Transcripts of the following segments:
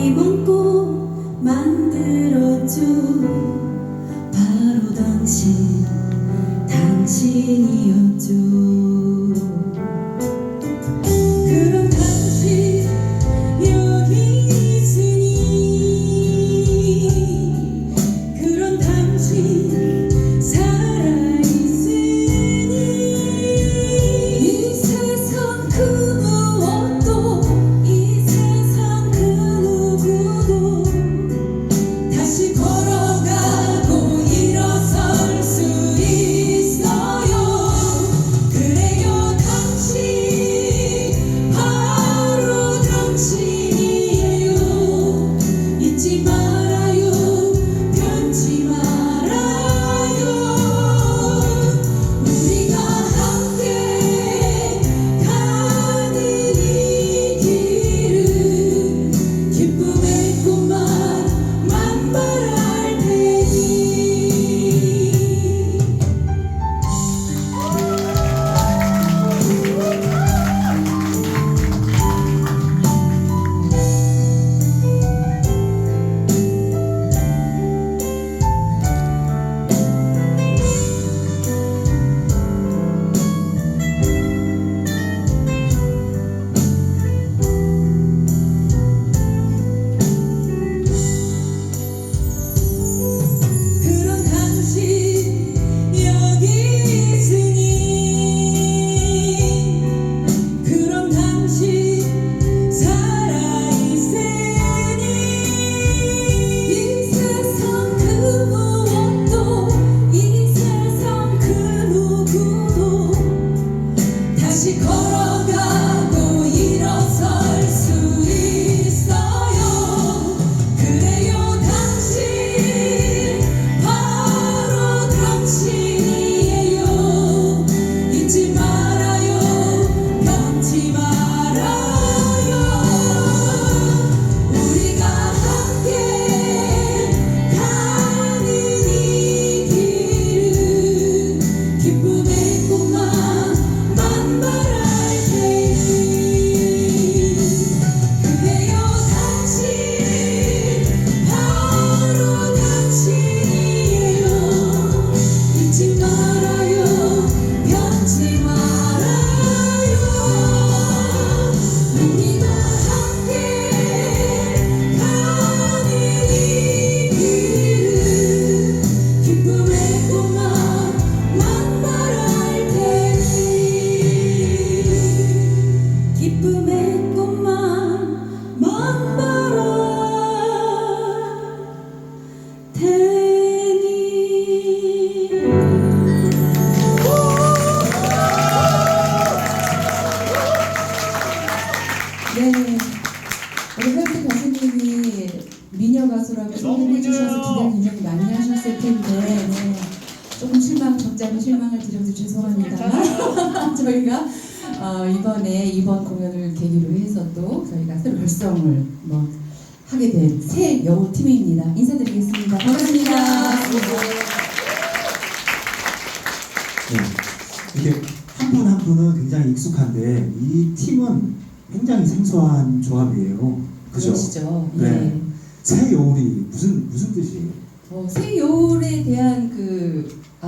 힘얹고 만들었죠. 바로 당신이었죠. 그런 당신 여기 있으니, 그런 당신 살아있으니, 이 세상 그 무엇도, 이 세상 그 누구도 다시 걸어가고 일어설 수 있어요. 그래요, 당신 바로 당신이에요. 잊지 말아요, 변치 말아요. 우리가 함께 가는 이 길은 기쁨의 꿈만 말할 테니. 그런 당신 여기 있으니, 그런 당신 살아있으니, 이 세상 그 무엇도, 이 세상 그 누구도 다시 걸어가고 일어설 수 있어요. 그래요, 당신 바로 당신이에요. 잊지 말아요, 변치 말아요. 우리가 함께 가는 이 길은 기쁨의 꿈만 말할 테니. 그래요, 당신 바로 당신이에요. 잊지 말아요, 변치 말아요. 우리가 함께 가는 이 길은 기쁨의 꿈만 말할 테니. 기쁨의 꿈만 말할 테니. 네, 우리 헬트 가수님이 미녀 가수라고 소개해 주셔서 기대를 굉장히 많이 하셨을 텐데, 네, 조금 적잖은 실망을 드려서 죄송합니다만 저희가 이번에 이번 공연을 계기로 해서 또 저희가 새로 결성을 하게 된 새 여우 팀입니다. 인사드리겠습니다. 반갑습니다. 네. 이렇게 한 분 한 분은 굉장히 익숙한데 이 팀은 굉장히 생소한 조합이에요. 그죠? 그러시죠? 네. 예. 새 여울이 무슨 뜻이에요? 새 여울에 대한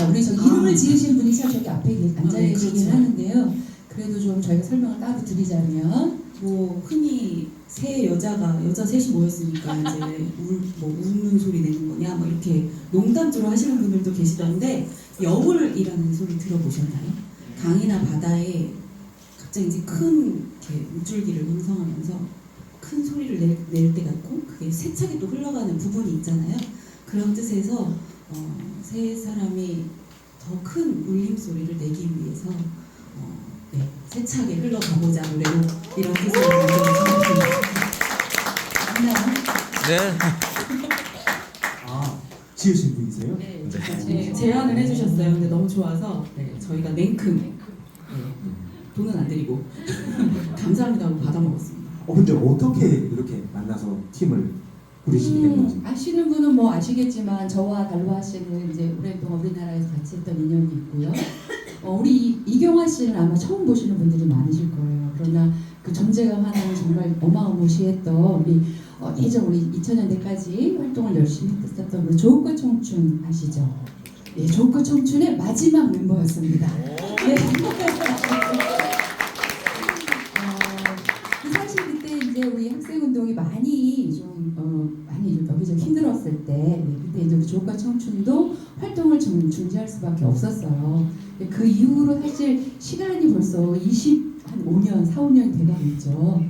우리 저 이름을 지으신 분이 사실 저기 앞에 앉아 네, 계시긴 그렇죠. 하는데요. 그래도 좀 저희가 설명을 따로 드리자면, 뭐 흔히 세 여자 셋이 모였으니까 이제 웃는 소리 내는 거냐 뭐 이렇게 농담으로 하시는 분들도 계시던데, 여울이라는 소리 들어보셨나요? 강이나 바다에 갑자기 이제 큰 이렇게 물줄기를 형성하면서 큰 소리를 낼 때가 있고, 그게 세차게 또 흘러가는 부분이 있잖아요. 그런 뜻에서 세 사람이 더 큰 울림 소리를 내기 위해서 세차게 흘러가보자 노래로 이런 뜻으로 정했습니다. 맞나요? 네. 아, 지으신 분이세요? 네, 제안을 해주셨어요. 근데 너무 좋아서 저희가 냉큼 돈은 안 드리고 감사합니다 하고 받아먹었습니다. 근데 어떻게 이렇게 만나서 팀을 꾸리시게 된 거지? 아시는 분은 뭐 아시겠지만 저와 달로아 씨는 이제 오랫동안 우리나라에서 같이 했던 인연이 있고요. 우리 이경화 씨는 아마 처음 보시는 분들이 많으실 거예요. 그러나 그 존재감 하나는 정말 어마어마시했던 우리 예전 우리 2000년대까지 활동을 열심히 했었던 우리 조크 청춘 아시죠? 예, 조크 청춘의 마지막 멤버였습니다. 네. 사실 그때 이제 우리 학생운동이 많이 좀 여기저기 힘들었을 때 그때 이제 우리 조카 청춘도 활동을 좀 중지할 수밖에 없었어요. 그 이후로 사실 시간이 벌써 5년, 4, 5년이 돼가고 있죠.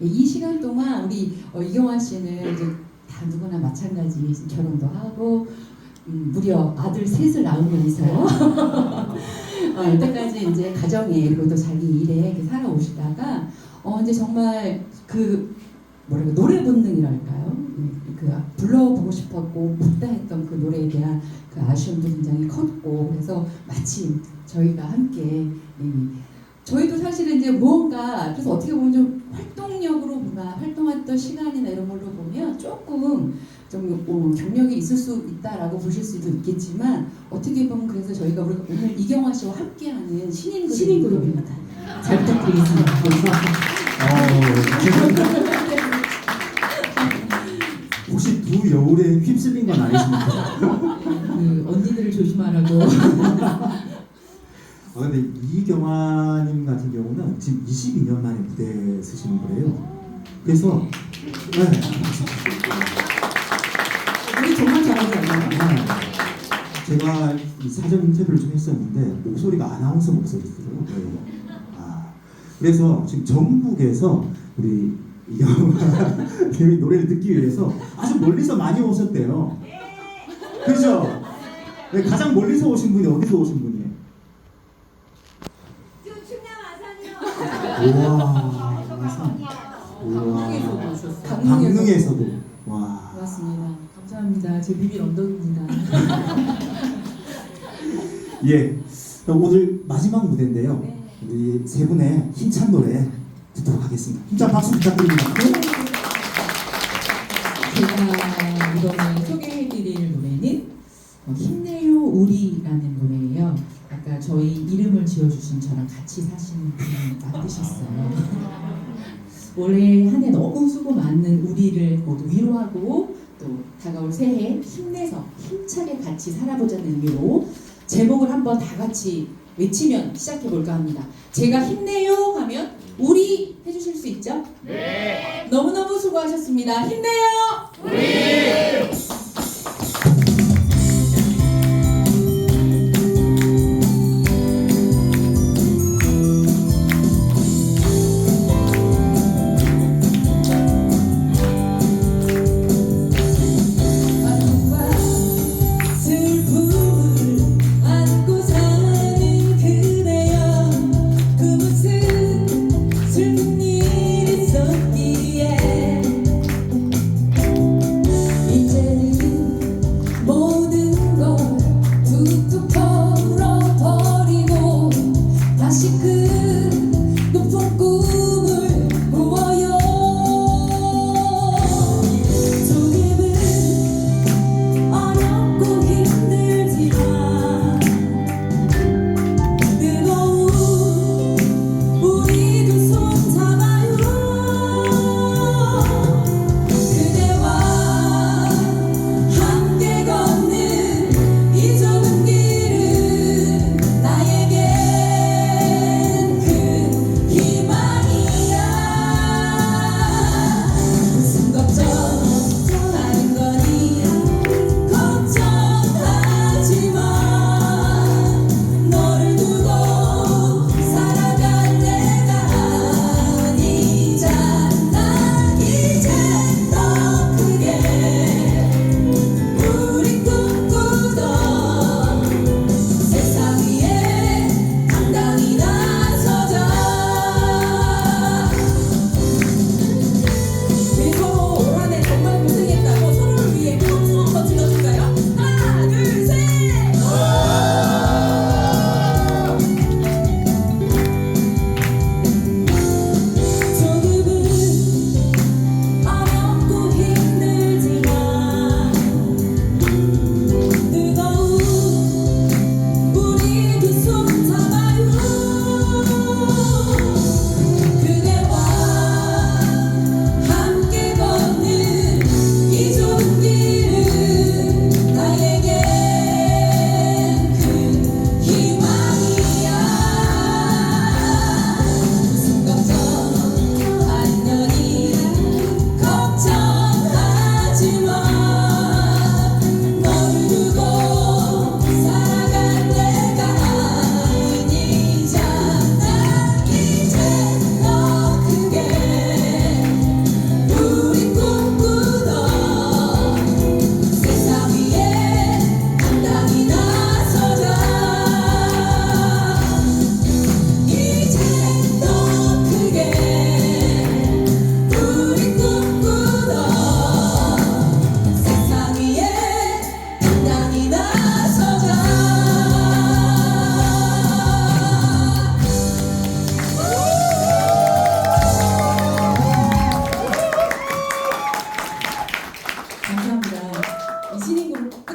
이 시간 동안 우리 이경화 씨는 이제 다 누구나 마찬가지 결혼도 하고 무려 아들 셋을 낳으면서 여태까지 이제 가정에 그리고 또 자기 일에 이렇게 살아오시다가 이제 정말 그 뭐랄까 노래 본능이랄까요? 그 불러보고 싶었고 못다 했던 그 노래에 대한 그 아쉬움도 굉장히 컸고 그래서 마침 저희가 함께 저희도 사실은 이제 무언가 그래서 어떻게 보면 좀 활동력으로 뭔가 활동했던 시간이나 이런 걸로 보면 조금 좀 경력이 있을 수 있다라고 보실 수도 있겠지만 어떻게 보면 그래서 저희가 오늘 이경화 씨와 함께하는 신인 그룹입니다. 잘 부탁드리겠습니다. 혹시 두 여울에 휩쓸린 건 아니십니까? 그 언니들을 조심하라고. 근데 이경화님 같은 경우는 지금 22년 만에 무대에 서시는 거예요. 그래서 네. 우리 정말 잘하지 않나요? 제가 이 사전 인터뷰를 좀 했었는데 목소리가 아나운서 목소리더라고요. 그래서 지금 전북에서 우리 이경화님이 노래를 듣기 위해서 아주 멀리서 많이 오셨대요. 그렇죠? 네, 가장 멀리서 오신 분이 어디서 오신 분이에요? 우와, 강릉에서도 오셨어요. 강릉에서도. 와. 고맙습니다. 감사합니다. 제 비밀 언덕입니다. 예. 오늘 마지막 무대인데요. 네. 우리 세 분의 힘찬 노래 듣도록 하겠습니다. 힘찬 박수 부탁드립니다. 제가 이번에 소개해드릴 노래는 힘내요 우리라는 노래예요. 아까 저희 이름을 지어주신 저랑 같이 사시는 분이 만드셨어요. 올해 한 해 너무 수고 많은 우리를 모두 위로하고 또 다가올 새해 힘내서 힘차게 같이 살아보자는 의미로 제목을 한번 다 같이 외치면 시작해볼까 합니다. 제가 힘내요 하면 우리 해주실 수 있죠? 네. 너무너무 수고하셨습니다. 힘내요! 우리! 슬픈 일 있었기에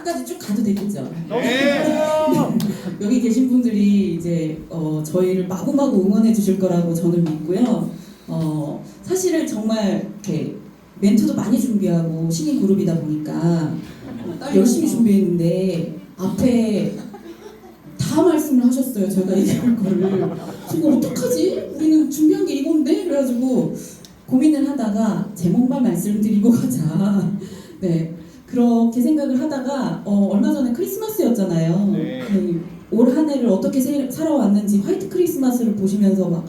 끝까지 쭉 가도 되겠죠. 여기 계신 분들이 이제 저희를 마구마구 응원해 주실 거라고 저는 믿고요. 사실은 정말 이렇게 멘트도 많이 준비하고 신인 그룹이다 보니까 열심히 준비했는데 앞에 다 말씀을 하셨어요. 제가 얘기할 거를. 이거 어떡하지? 우리는 준비한 게 이건데? 그래가지고 고민을 하다가 제목만 말씀드리고 가자. 네. 그렇게 생각을 하다가 얼마 전에 크리스마스였잖아요. 네. 올 한 해를 어떻게 살아왔는지 화이트 크리스마스를 보시면서 막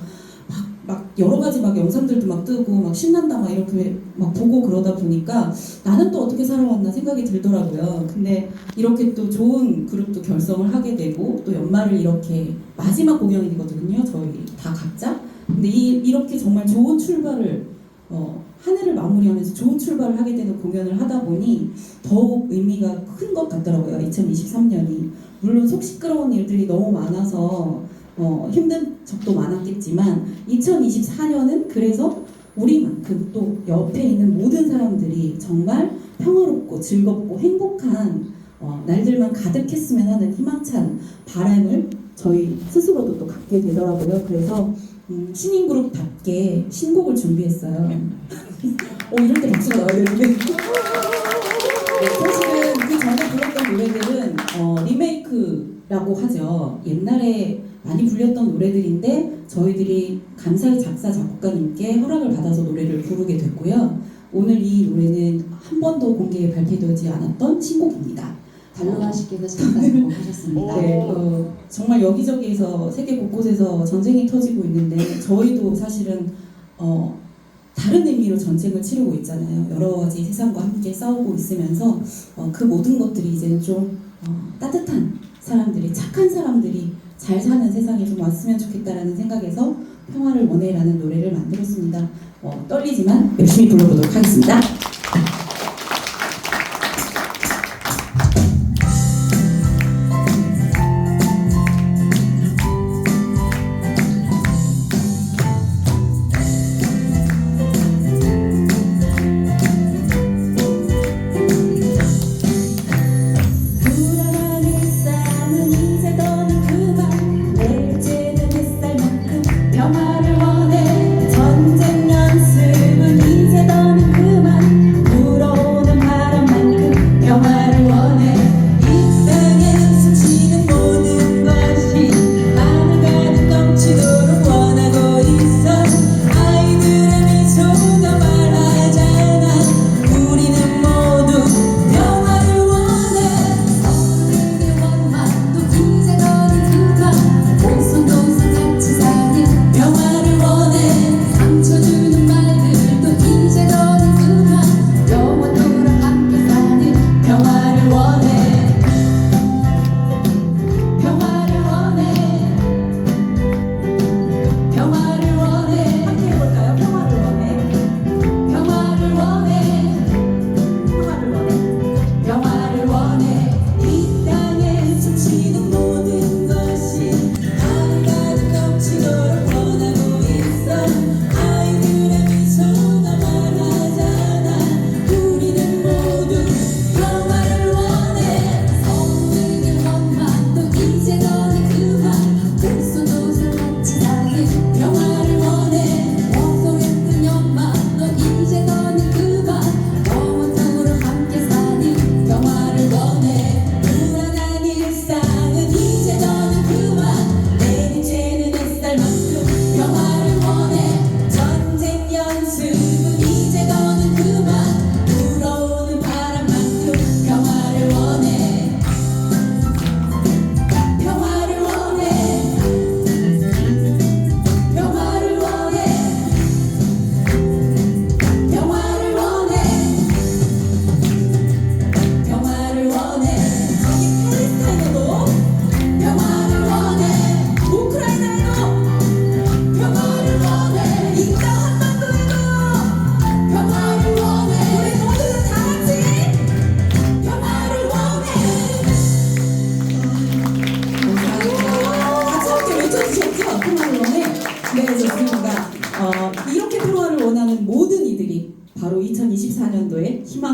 여러 가지 막 영상들도 막 뜨고 막 신난다 막 이렇게 막 보고 그러다 보니까 나는 또 어떻게 살아왔나 생각이 들더라고요. 근데 이렇게 또 좋은 그룹도 결성을 하게 되고 또 연말을 이렇게 마지막 공연이거든요. 저희 다 각자. 근데 이렇게 정말 좋은 출발을 한 해를 마무리하면서 좋은 출발을 하게 되는 공연을 하다 보니 더욱 의미가 큰 것 같더라고요. 2023년이. 물론 속 시끄러운 일들이 너무 많아서 힘든 적도 많았겠지만 2024년은 그래서 우리만큼 또 옆에 있는 모든 사람들이 정말 평화롭고 즐겁고 행복한 날들만 가득했으면 하는 희망찬 바람을 저희 스스로도 또 갖게 되더라고요. 그래서 신인 그룹답게 신곡을 준비했어요. 이럴 때 박수가 나와야 되는데. 네, 사실은 그 전에 불렀던 노래들은 리메이크라고 하죠. 옛날에 많이 불렸던 노래들인데 저희들이 감사의 작사 작곡가님께 허락을 받아서 노래를 부르게 됐고요. 오늘 이 노래는 한 번도 공개에 발표되지 않았던 신곡입니다. 달로아 씨께서 작곡을 하셨습니다. 네, 정말 여기저기에서 세계 곳곳에서 전쟁이 터지고 있는데 저희도 사실은 다른 의미로 전쟁을 치르고 있잖아요. 여러 가지 세상과 함께 싸우고 있으면서 그 모든 것들이 이제는 좀 따뜻한 사람들이, 착한 사람들이 잘 사는 세상이 좀 왔으면 좋겠다라는 생각에서 평화를 원해라는 노래를 만들었습니다. 떨리지만 열심히 불러보도록 하겠습니다. 평화를 원해 전쟁 연습은 이제 더는 그만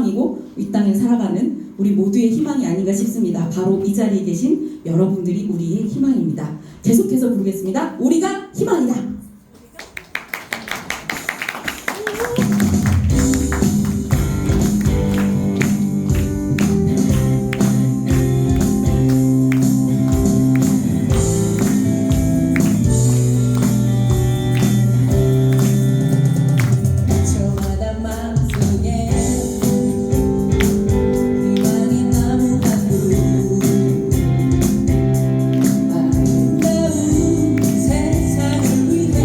희망이고 이 땅에 살아가는 우리 모두의 희망이 아닌가 싶습니다. 바로 이 자리에 계신 여러분들이 우리의 희망입니다. 계속해서 부르겠습니다. 우리가 희망이다. 저마다 마음속에 희망의 나무 한 그루 아름다운 세상을 위해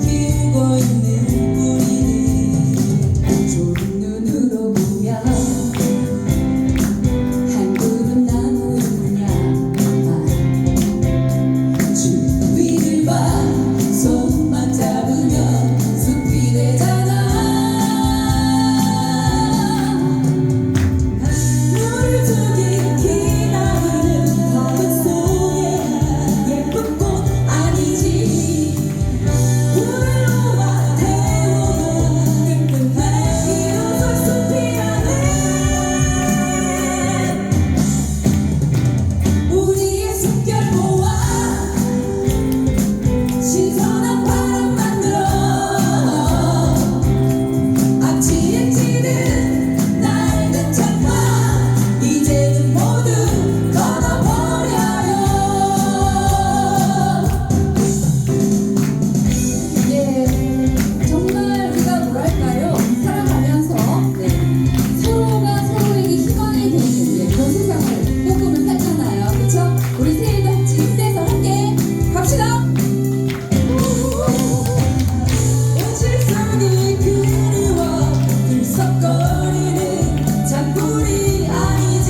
키우고 있는 뿌리를 좋은 눈으로 보면 한 그루 나무였냐 주위를 봐 손만 잡으면 숲이 되잖아 물을 주길 기다리는 거북 속에 예쁜 꽃 아니지 물을 놓아 태워도 뜨끈해 비로소 숲이라네 우리의 숨결 모아 신선한 바람 만들어 앞치에 찌든 낡은 창파 이제는 모두 걷어버려요 정말 우리가 뭐랄까요 살아가면서 서로가 서로에게 희망이 되는 그런 세상을 꿈꾸면 살잖아요 그렇죠? 우리 새해도 같이 힘내서 함께 갑시다 현실 속이 그리워 들썩거리는 잔불이 아니지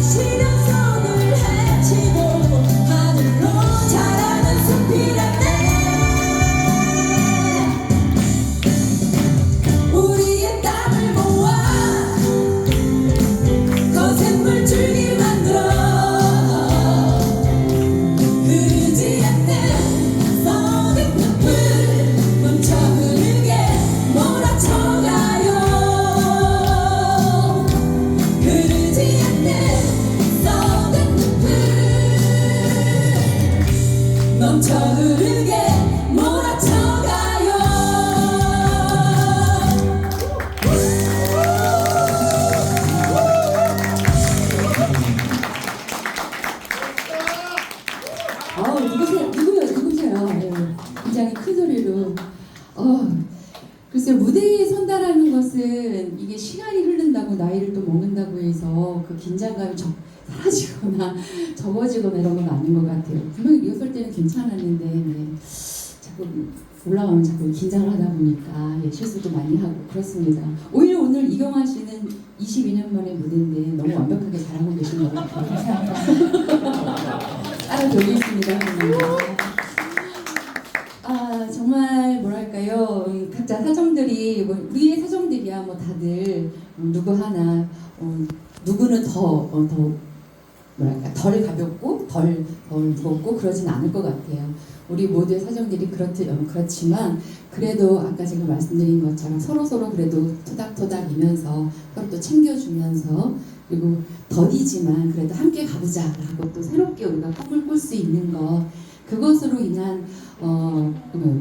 시련 속을 헤치고 하늘로 자라는 숲이란네 우리의 땀을 모아 거센 물줄기 만들어 흐르지 않는 썩은 눈물 멈춰 흐르게 몰아쳐가요 흐르지 않는 썩은 눈물 멈춰 흐르게 몰아쳐가요 누구세요? 예, 굉장히 큰 소리로. 글쎄요, 무대에 선다라는 것은 이게 시간이 흐른다고 나이를 또 먹는다고 해서 그 긴장감이 사라지거나 적어지거나 이런 건 아닌 것 같아요. 분명히 리허설 때는 괜찮았는데 자꾸 올라가면 자꾸 긴장을 하다 보니까 실수도 많이 하고 그렇습니다. 오히려 오늘 이경화 씨는 22년 만에 무대인데 너무 완벽하게 잘하고 계신 것 같아요. 따라 돌리겠습니다. 정말 뭐랄까요 각자 사정들이 우리의 사정들이야 다들 누구 하나 누구는 더 뭐랄까 덜 가볍고 덜 무겁고 그러진 않을 것 같아요. 우리 모두의 사정들이 그렇지만 그래도 아까 제가 말씀드린 것처럼 서로 그래도 토닥토닥이면서 서로 또 챙겨주면서 그리고 더디지만 그래도 함께 가보자라고 또 새롭게 우리가 꿈을 꿀 수 있는 것 그것으로 인한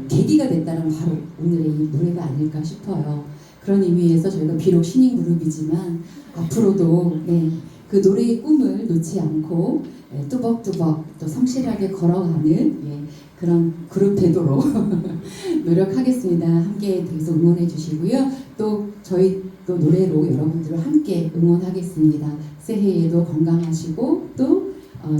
계기가 됐다는 바로 오늘의 이 노래가 아닐까 싶어요. 그런 의미에서 저희가 비록 신인 그룹이지만 앞으로도 그 노래의 꿈을 놓지 않고 뚜벅뚜벅 또 성실하게 걸어가는 그런 그룹 되도록 노력하겠습니다. 함께 계속 응원해 주시고요. 또 저희 또 노래로 여러분들을 함께 응원하겠습니다. 새해에도 건강하시고 또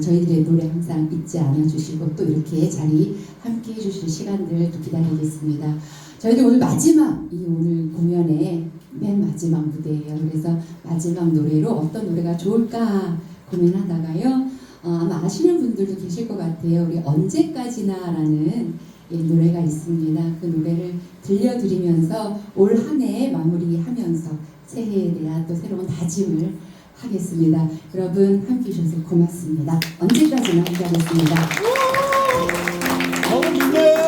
저희들의 노래 항상 잊지 않아 주시고 또 이렇게 자리 함께 해주실 시간들 또 기다리겠습니다. 저희들 오늘 마지막 이 오늘 공연의 맨 마지막 무대예요. 그래서 마지막 노래로 어떤 노래가 좋을까 고민하다가요. 아마 아시는 분들도 계실 것 같아요. 우리 언제까지나라는 노래가 있습니다. 그 노래를 들려드리면서 올 한 해 마무리하면서 새해에 대한 또 새로운 다짐을 하겠습니다. 여러분 함께 해주셔서 고맙습니다. 언제까지나 함께하겠습니다. 너무 좋네요.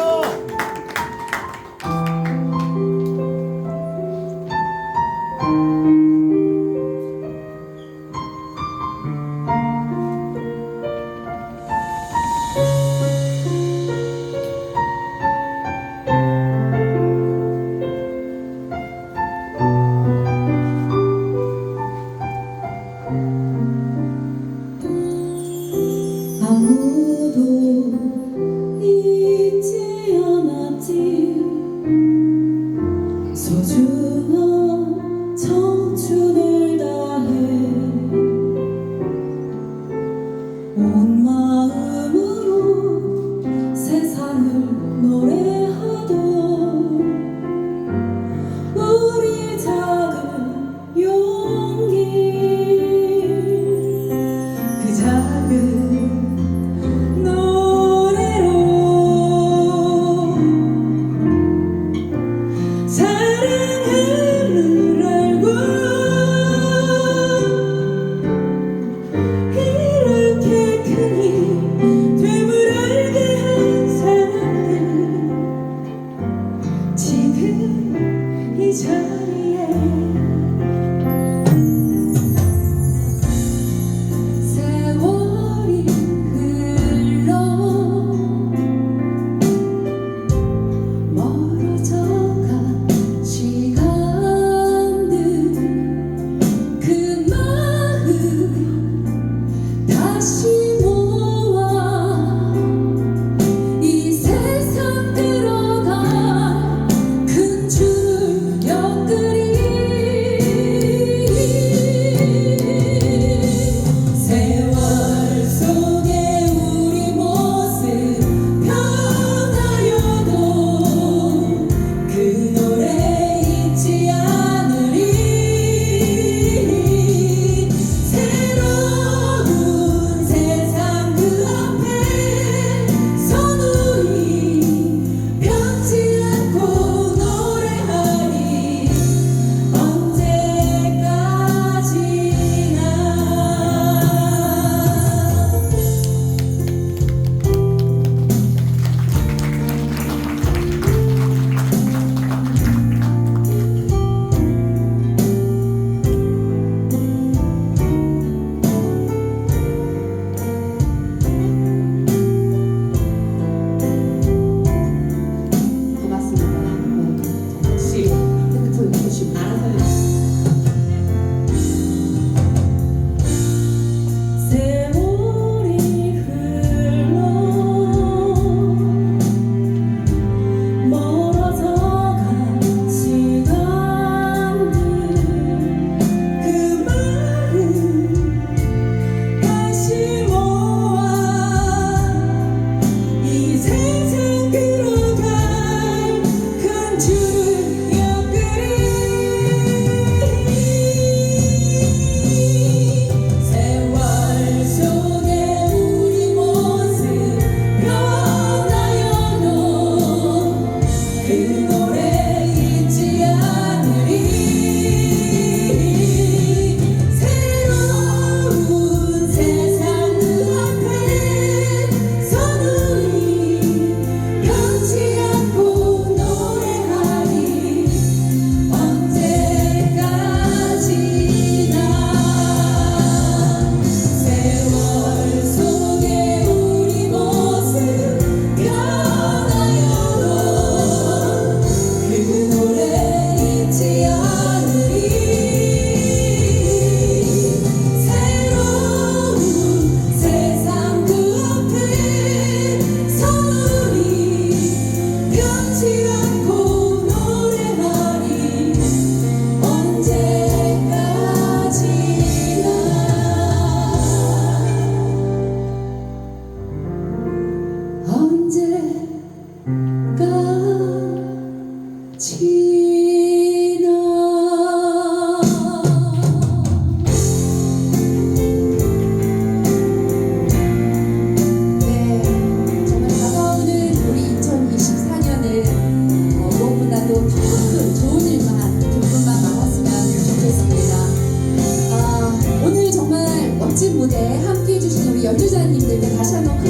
연주자님들께 다시 한번 큰